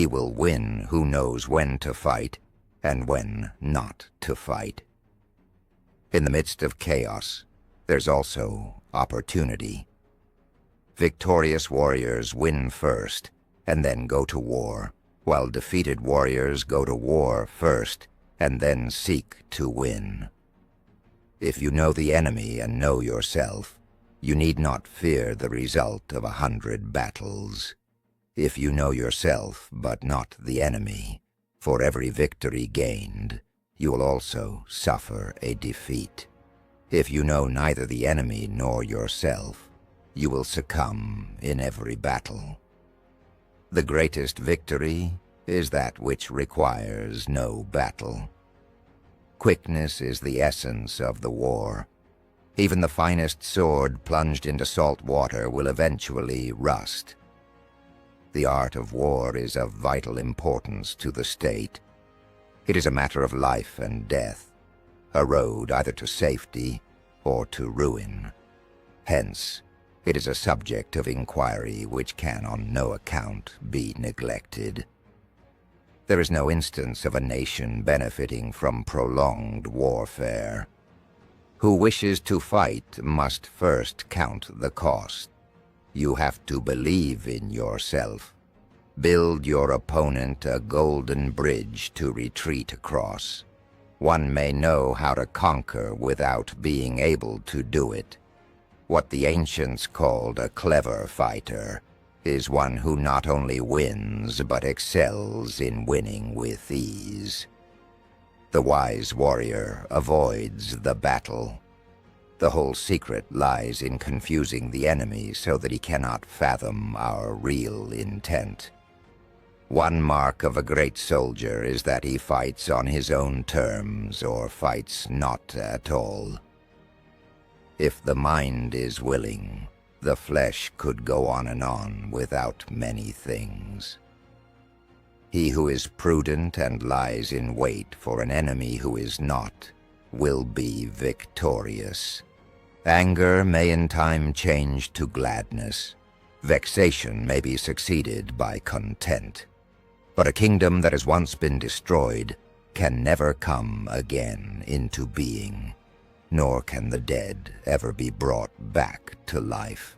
He will win who knows when to fight and when not to fight. In the midst of chaos, there's also opportunity. Victorious warriors win first and then go to war, while defeated warriors go to war first and then seek to win. If you know the enemy and know yourself, you need not fear the result of 100 battles. If you know yourself but not the enemy, for every victory gained, you will also suffer a defeat. If you know neither the enemy nor yourself, you will succumb in every battle. The greatest victory is that which requires no battle. Quickness is the essence of the war. Even the finest sword plunged into salt water will eventually rust. The art of war is of vital importance to the state. It is a matter of life and death, a road either to safety or to ruin. Hence, it is a subject of inquiry which can on no account be neglected. There is no instance of a nation benefiting from prolonged warfare. Who wishes to fight must first count the cost. You have to believe in yourself. Build your opponent a golden bridge to retreat across. One may know how to conquer without being able to do it. What the ancients called a clever fighter is one who not only wins but excels in winning with ease. The wise warrior avoids the battle. The whole secret lies in confusing the enemy so that he cannot fathom our real intent. One mark of a great soldier is that he fights on his own terms or fights not at all. If the mind is willing, the flesh could go on and on without many things. He who is prudent and lies in wait for an enemy who is not, will be victorious. Anger may in time change to gladness. Vexation may be succeeded by content. But a kingdom that has once been destroyed can never come again into being, nor can the dead ever be brought back to life.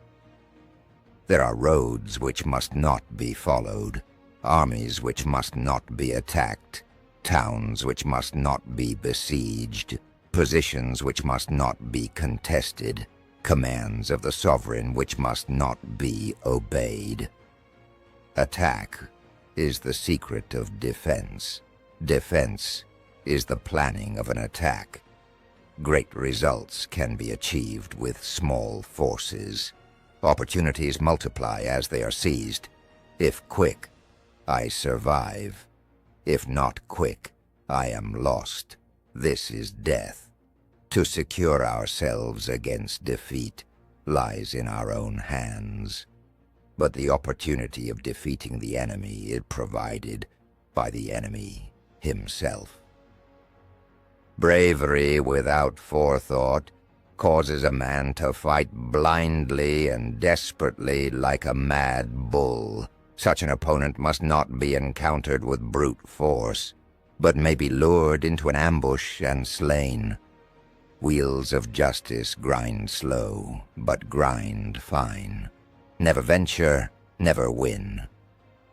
There are roads which must not be followed, armies which must not be attacked, towns which must not be besieged, positions which must not be contested, commands of the sovereign which must not be obeyed. Attack is the secret of defense. Defense is the planning of an attack. Great results can be achieved with small forces. Opportunities multiply as they are seized. If quick, I survive. If not quick, I am lost. This is death. To secure ourselves against defeat lies in our own hands. But the opportunity of defeating the enemy is provided by the enemy himself. Bravery without forethought causes a man to fight blindly and desperately like a mad bull. Such an opponent must not be encountered with brute force, but may be lured into an ambush and slain. Wheels of justice grind slow, but grind fine. Never venture, never win.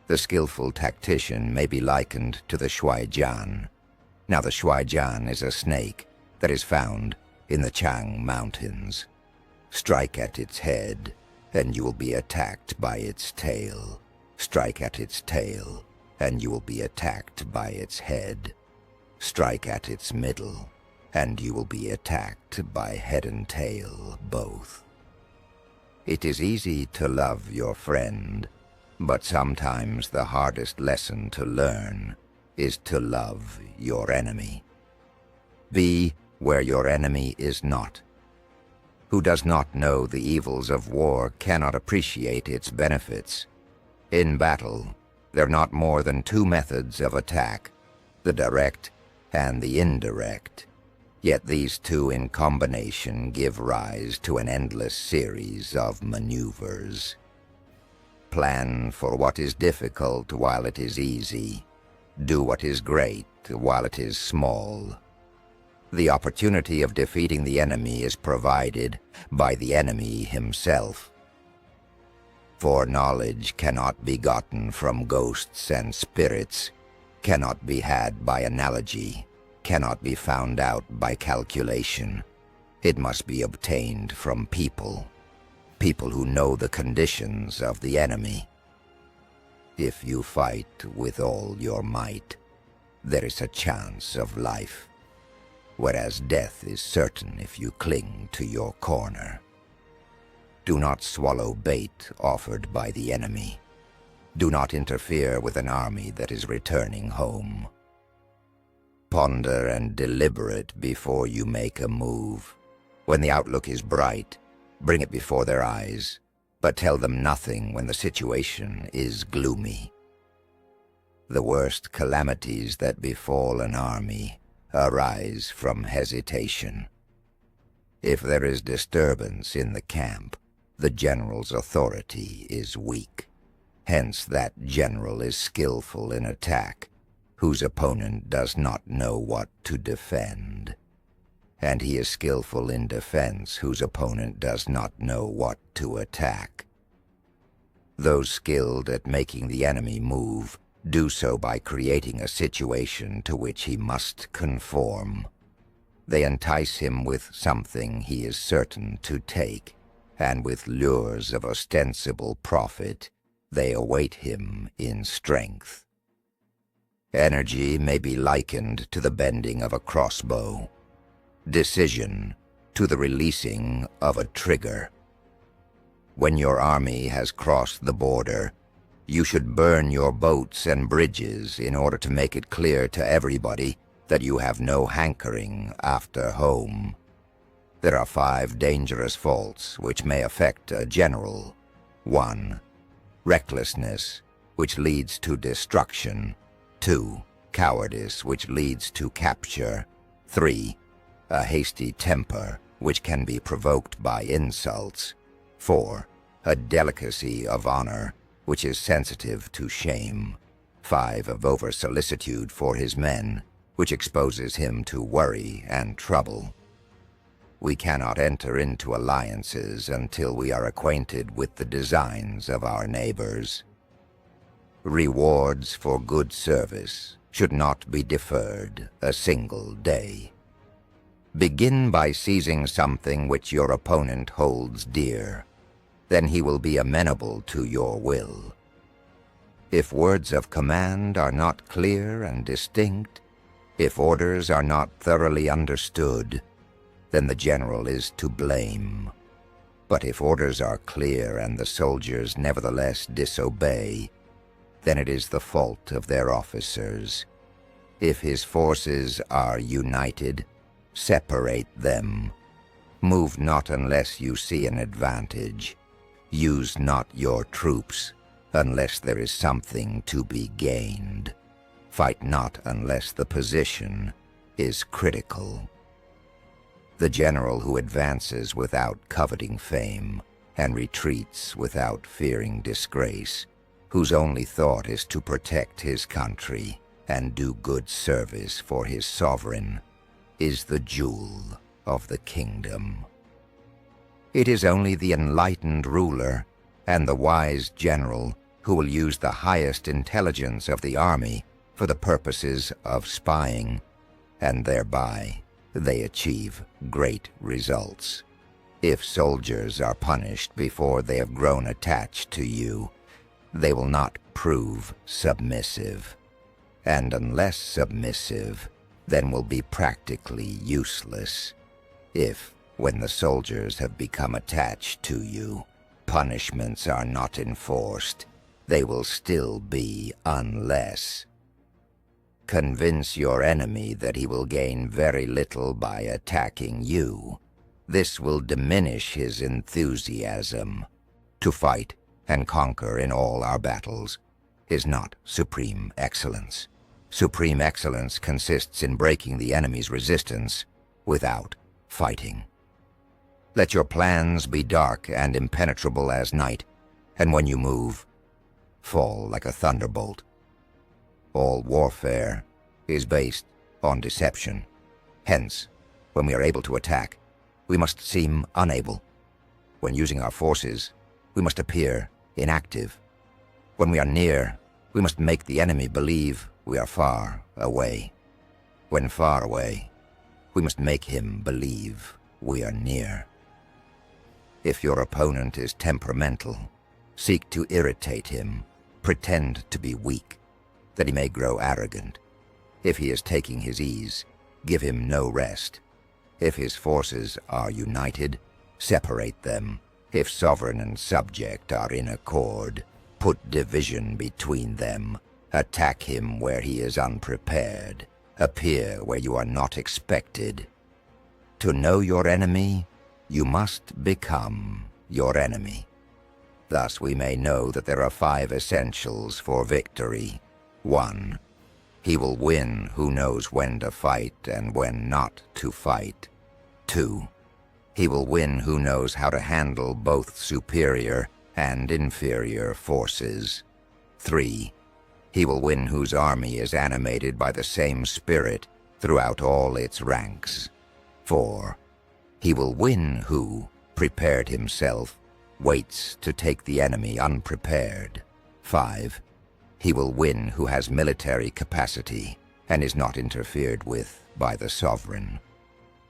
The skillful tactician may be likened to the shuaijian. Now the shuaijian is a snake that is found in the Chang Mountains. Strike at its head, and you will be attacked by its tail. Strike at its tail, and you will be attacked by its head. Strike at its middle, and you will be attacked by head and tail both. It is easy to love your friend, but sometimes the hardest lesson to learn is to love your enemy. Be where your enemy is not. Who does not know the evils of war cannot appreciate its benefits. In battle, there are not more than two methods of attack, the direct and the indirect. Yet these two in combination give rise to an endless series of maneuvers. plan for what is difficult while it is easy. Do what is great while it is small. The opportunity of defeating the enemy is provided by the enemy himself. For knowledge cannot be gotten from ghosts and spirits, cannot be had by analogy, cannot be found out by calculation. It must be obtained from people who know the conditions of the enemy. If you fight with all your might, there is a chance of life, whereas death is certain if you cling to your corner. Do not swallow bait offered by the enemy. Do not interfere with an army that is returning home. Ponder and deliberate before you make a move. When the outlook is bright, bring it before their eyes, but tell them nothing when the situation is gloomy. The worst calamities that befall an army arise from hesitation. If there is disturbance in the camp, the general's authority is weak. Hence that general is skillful in attack, whose opponent does not know what to defend. And he is skillful in defense, whose opponent does not know what to attack. Those skilled at making the enemy move do so by creating a situation to which he must conform. They entice him with something he is certain to take, and with lures of ostensible profit, they await him in strength. Energy may be likened to the bending of a crossbow, decision to the releasing of a trigger. When your army has crossed the border, you should burn your boats and bridges in order to make it clear to everybody that you have no hankering after home. There are 5 dangerous faults which may affect a general. 1. Recklessness, which leads to destruction. 2. Cowardice, which leads to capture. 3. A hasty temper, which can be provoked by insults. 4. A delicacy of honor, which is sensitive to shame. 5. Of over-solicitude for his men, which exposes him to worry and trouble. We cannot enter into alliances until we are acquainted with the designs of our neighbors. Rewards for good service should not be deferred a single day. Begin by seizing something which your opponent holds dear. Then he will be amenable to your will. If words of command are not clear and distinct, if orders are not thoroughly understood, then the general is to blame. But if orders are clear and the soldiers nevertheless disobey, then it is the fault of their officers. If his forces are united, separate them. Move not unless you see an advantage. Use not your troops unless there is something to be gained. Fight not unless the position is critical. The general who advances without coveting fame and retreats without fearing disgrace, whose only thought is to protect his country and do good service for his sovereign, is the jewel of the kingdom. It is only the enlightened ruler and the wise general who will use the highest intelligence of the army for the purposes of spying, and thereby they achieve great results. If soldiers are punished before they have grown attached to you, they will not prove submissive, and unless submissive, then will be practically useless. If, when the soldiers have become attached to you, punishments are not enforced, they will still be unless. Convince your enemy that he will gain very little by attacking you. This will diminish his enthusiasm. To fight and conquer in all our battles is not supreme excellence. Supreme excellence consists in breaking the enemy's resistance without fighting. Let your plans be dark and impenetrable as night, and when you move, fall like a thunderbolt. All warfare is based on deception. Hence, when we are able to attack, we must seem unable. When using our forces, we must appear inactive. When we are near, we must make the enemy believe we are far away. When far away, we must make him believe we are near. If your opponent is temperamental, seek to irritate him, pretend to be weak, that he may grow arrogant. If he is taking his ease, give him no rest. If his forces are united, separate them. If sovereign and subject are in accord, put division between them. Attack him where he is unprepared. Appear where you are not expected. To know your enemy, you must become your enemy. Thus we may know that there are 5 essentials for victory. 1. He will win who knows when to fight and when not to fight. 2. He will win who knows how to handle both superior and inferior forces. 3. He will win whose army is animated by the same spirit throughout all its ranks. 4. He will win who, prepared himself, waits to take the enemy unprepared. 5. He will win who has military capacity and is not interfered with by the sovereign.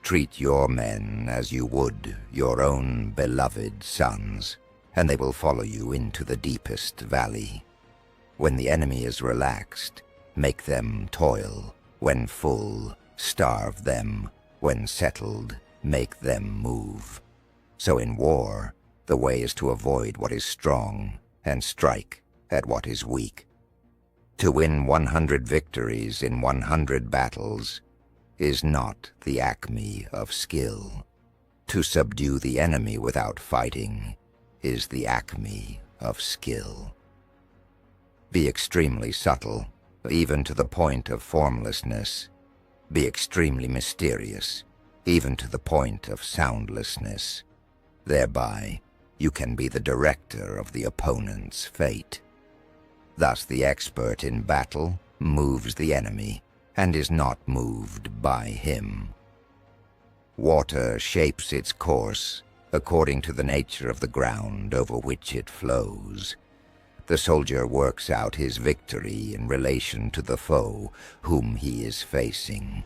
Treat your men as you would your own beloved sons, and they will follow you into the deepest valley. When the enemy is relaxed, make them toil. When full, starve them. When settled, make them move. So in war, the way is to avoid what is strong and strike at what is weak. To win 100 victories in 100 battles is not the acme of skill. To subdue the enemy without fighting is the acme of skill. Be extremely subtle, even to the point of formlessness. Be extremely mysterious, even to the point of soundlessness. Thereby, you can be the director of the opponent's fate. Thus the expert in battle moves the enemy and is not moved by him. Water shapes its course according to the nature of the ground over which it flows. The soldier works out his victory in relation to the foe whom he is facing.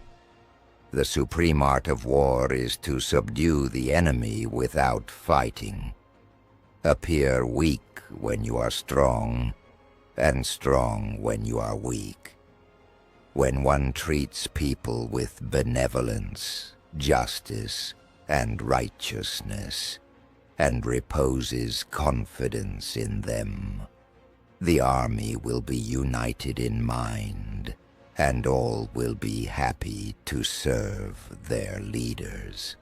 The supreme art of war is to subdue the enemy without fighting. Appear weak when you are strong, and strong when you are weak. When one treats people with benevolence, justice, and righteousness, and reposes confidence in them, the army will be united in mind, and all will be happy to serve their leaders.